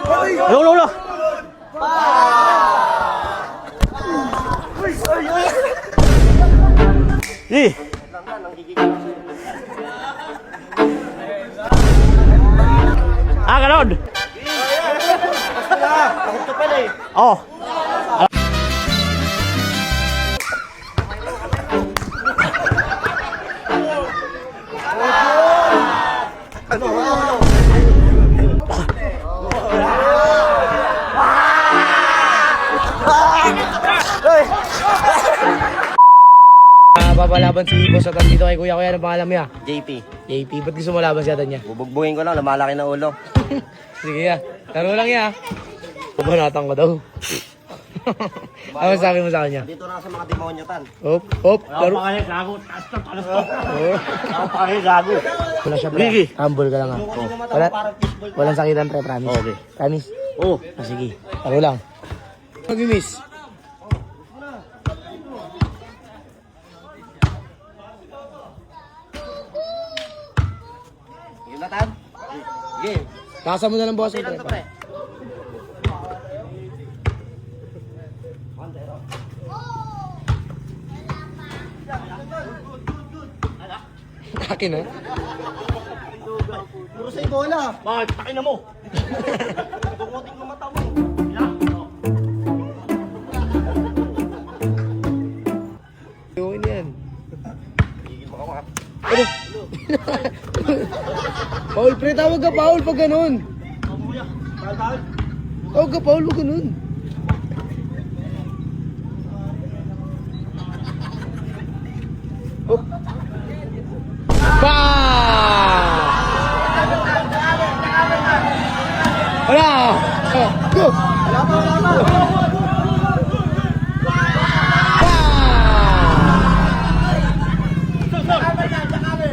Ulo, ulo. Eh. Ah, ganon. Oh. Papalaban si Boss at dito kay Kuya. Kuya, ano pangalan mo ya? JP. JP, ba't gusto mo laban siya niya? Bubugbugin ko lang, lumalaki na ulo. Sige ya, taro lang ya. Bubanatan ko daw. Ano sabi mo sa kanya? Dito na sa mga demonyo tan. Hop, hop, taro. Gago. Gago. Wala siya, pre. Humble ka lang ha. Walang sakitan, pre, promise. Okay. Promise? Oh. Sige, taro lang. Mag-miss. Game na tan? Game. Tasa mo na ng boss mo, Ilan to, pre. pre? Akin ha? Puro sa bola. Bakit? Takin na mo. Bungutin mo mata mo. Yung yan. Gigil mo ka. Ano? Paul, pre, tawag ka Paul pag ganun. Tawag ka Paul pag ganun. Oh. Ba! Wala! Go! Wala pa.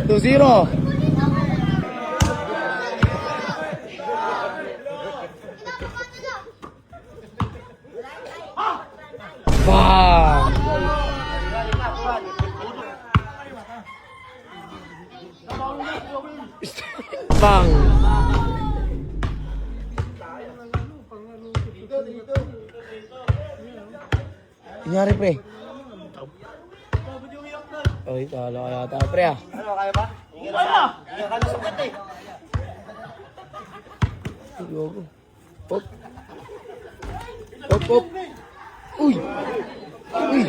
2-0. Bang! Bang! Kunyari, pre. Ay, tala ka yata, pre, ah. Ano, kaya ba? Hinga ka na sukat eh. Ayoko. Hop. Hop, hop. Uy! Uy!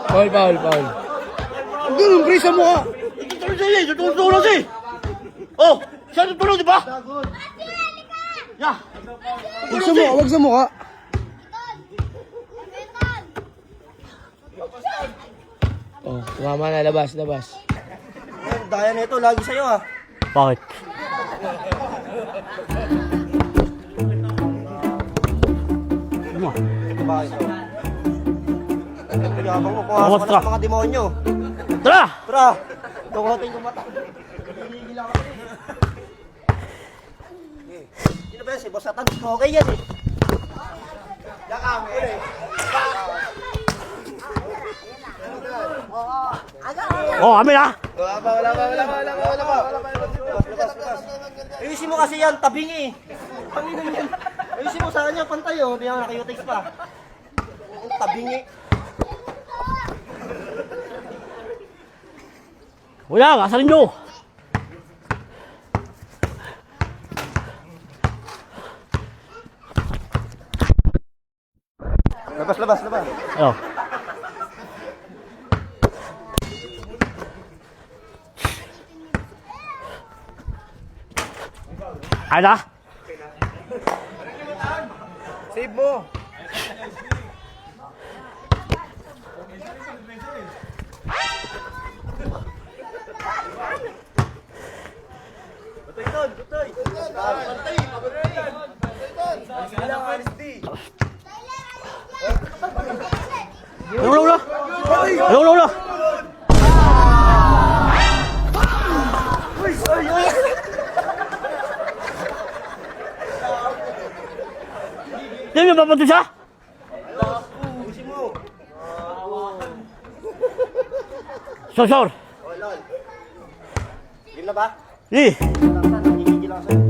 Foul, foul, foul. Ang ganun, pre, sa mukha. Tutulong siya eh. Tutulong siya eh. Oh. Siya tutulong, di ba? Ya. Wag sa mukha, wag sa mukha. Oh, tumama na, labas, labas. Daya nito, lagi sa'yo ah. Bakit? Ano? Bakit ito? Yabang mo, pumasok ka na sa mga demonyo. Tara! Tara! Tukutin ko mata. Hihigil ako. Sino ba yan? Si Boss Atan? Okay yan eh. Yan kami eh. Oh, kami na! Wala pa. Labas. Ayusin mo kasi yan, tabingi. Tabingi yan. Ayusin mo sa kanya, pantay oh. Hindi ako nakayutiks pa. Tabingi. Kuya, kasarin nyo! Labas. Ano? Ada? Save mo. Butoy. Ulo. Hindi nyo papunto siya? Pusin mo. Sure. Game na ba? Eh. Nagigigil ako sa'yo.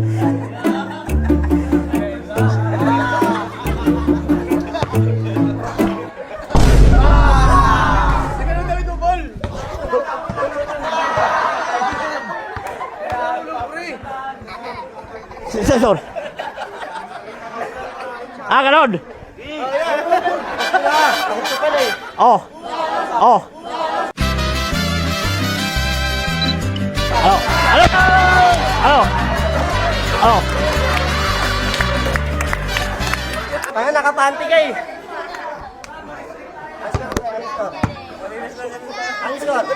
Sensor. Ah, ganon. Takot ka pala eh. Oh. Oh. Ano? Ano? Ano? Ano? Kaya nakapanti ka eh. Ang score?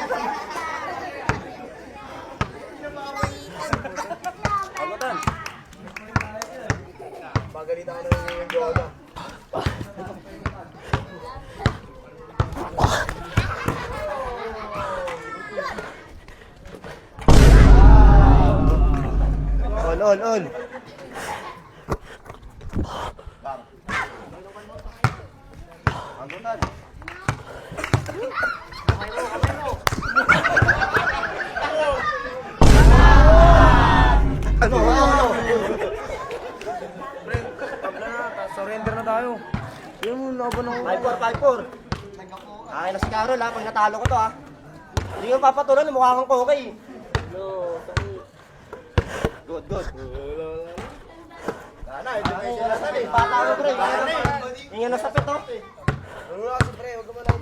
All. Anggutan. Ano? Surrender na tayo. Yan mo, laban ako. 5-4. Akin na si Carol ha, pag natalo ko to ha. Hindi ko papatulan, mukha kang kokay. Good. Sana, ito kayo sila sali. Bata ko pre. Ingin na sa pito. Wala kasi pre, huwag ka malang.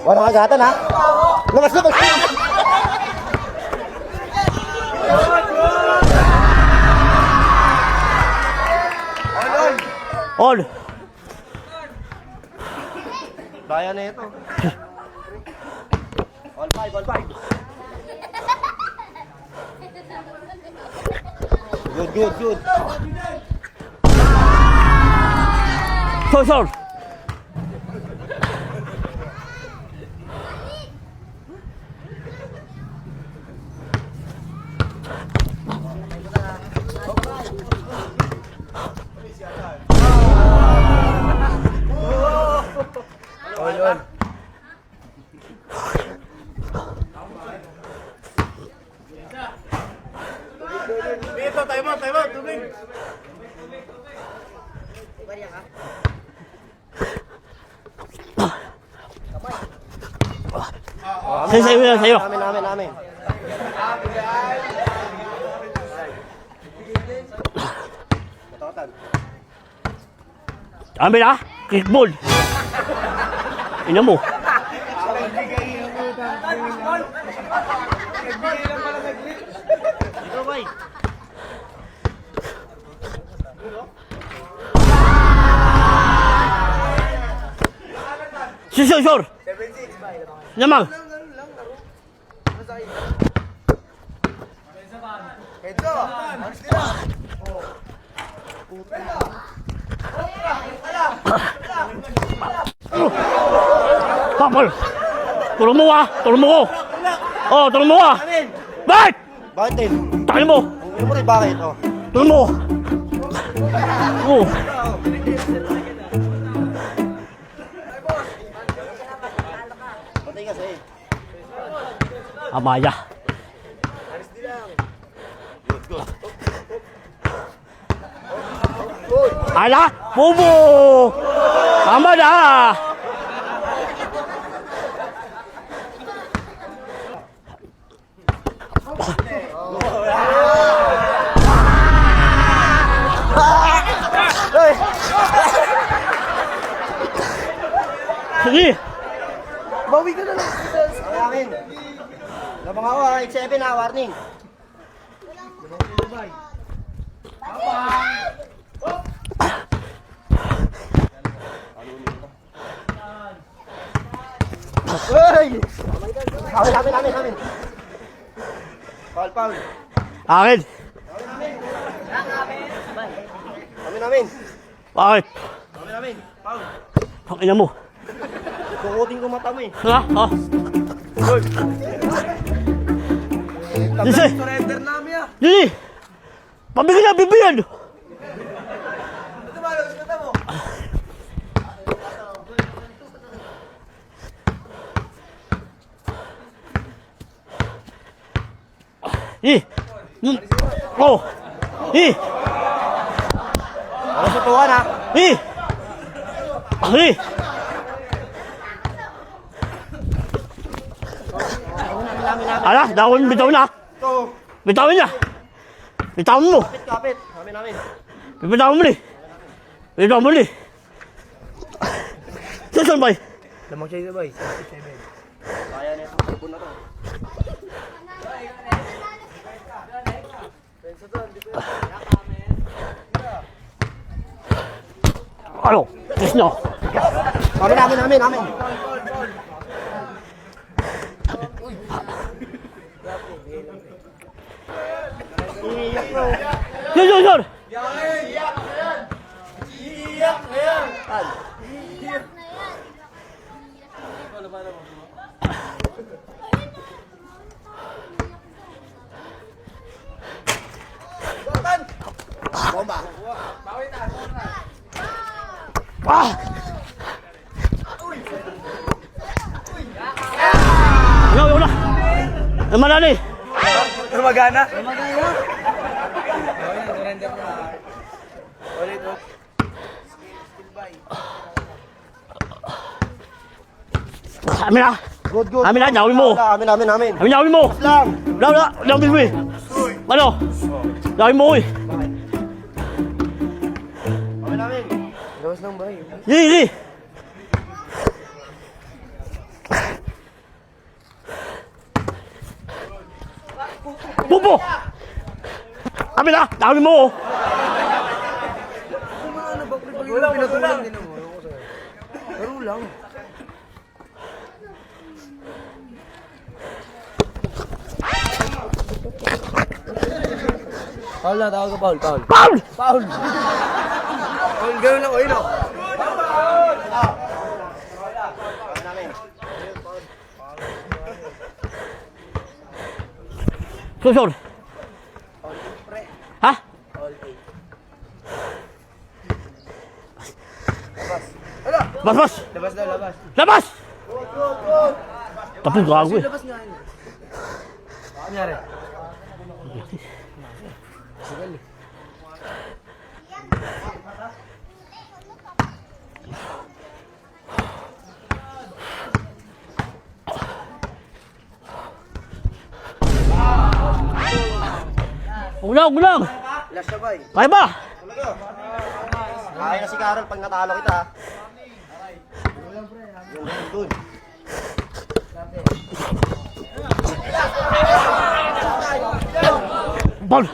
Wala kagatan ha. Lumas. All. Kaya na ito. All five. Good. Sensor. All. Time out, tubig. Sa'yo. Namin. Katotan. Amin ah. Kickball. Ina mo. Ito boy. Sensor. Nyamang. Papal. Tulong mo ah. Tulong mo ko. Oh, tulong mo ah. Bakit? Bakit din? Takin mo. Ano mo rin bakit? Oh. Tulong mo. Oh. Patay kasi. Amaya. Ala, bobo. Tama na. Sige. Bawi ka na lang. Akin. Labang ako ha, 8-7 ha, warning. Hey! Amin. Paul. Akin. Amin. Bakit? Amin. Paul. Ang ina mo. Kukutin ko mata mo eh. Ha? Ha? Jesse! Surrender namin ah. Jesse! Pabigyan na, bibigyan! Ito ba, mata mo? Oh. Ano sutuhan ha? Ala, dawin, bitaw na. Ito. Bitawin niya. Bitawin mo. Kapit. Namin. Bitawin mo ni. Bitawin mo ni. Saan ba? Lamang siya boy. Kaya na ito. Ibon na to. Ano? Yes no. Namin. Yun. Bomba. Ah! Yun na. Manali. Magana. Amin na. Good. Amin na, nyawin mo. Amin. Amin nyawin mo. Lang. Nyawin mo eh. Ano? Nyawin mo eh. Amin. Gawas lang boy. Hindi. Bubo! Amin na, nyawin mo. Wala pinatulang din mo. Laro lang. Paul na, tawag ka Paul. Paul, gano'n lang, oy no. Susur. Ha? Labas! Labas! Tapos gago eh. Labas nga yun. Kunyari. Ulang! Last siya bay. Kaya ba? Kaya na si Carol pag natalo kita. Yun. Ball!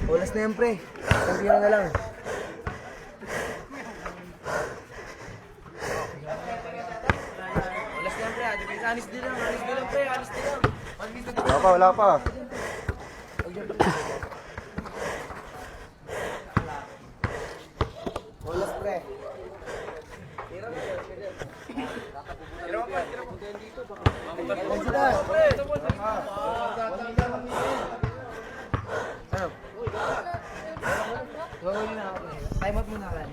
Olas na yan pre. Tagbihan na lang. Olas na yan pre. Alis din lang pre. Wala pa. Olas pre. Time out muna ka.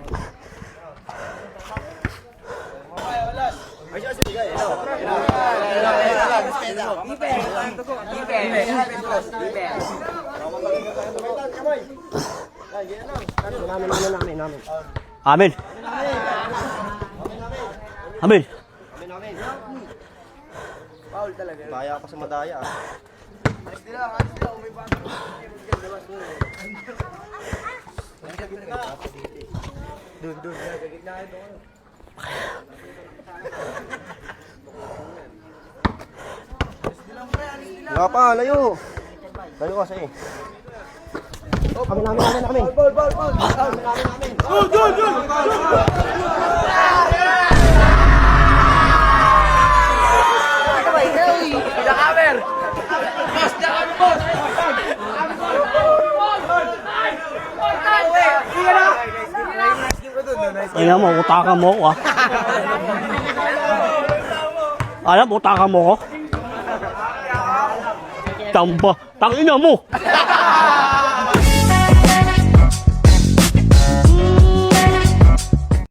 Namin. Amin. Amin. Paul talaga. Kaya pa sa madaya. Alis nila. Doon. Gagit na ito. Wala pa, layo. Layo kasi. Namin. Ball. Pinakamer! Boss, kami boss! Ayan mo, utakan mo ako ah. Alam, utakan mo ko. Tamba. Tangina mo.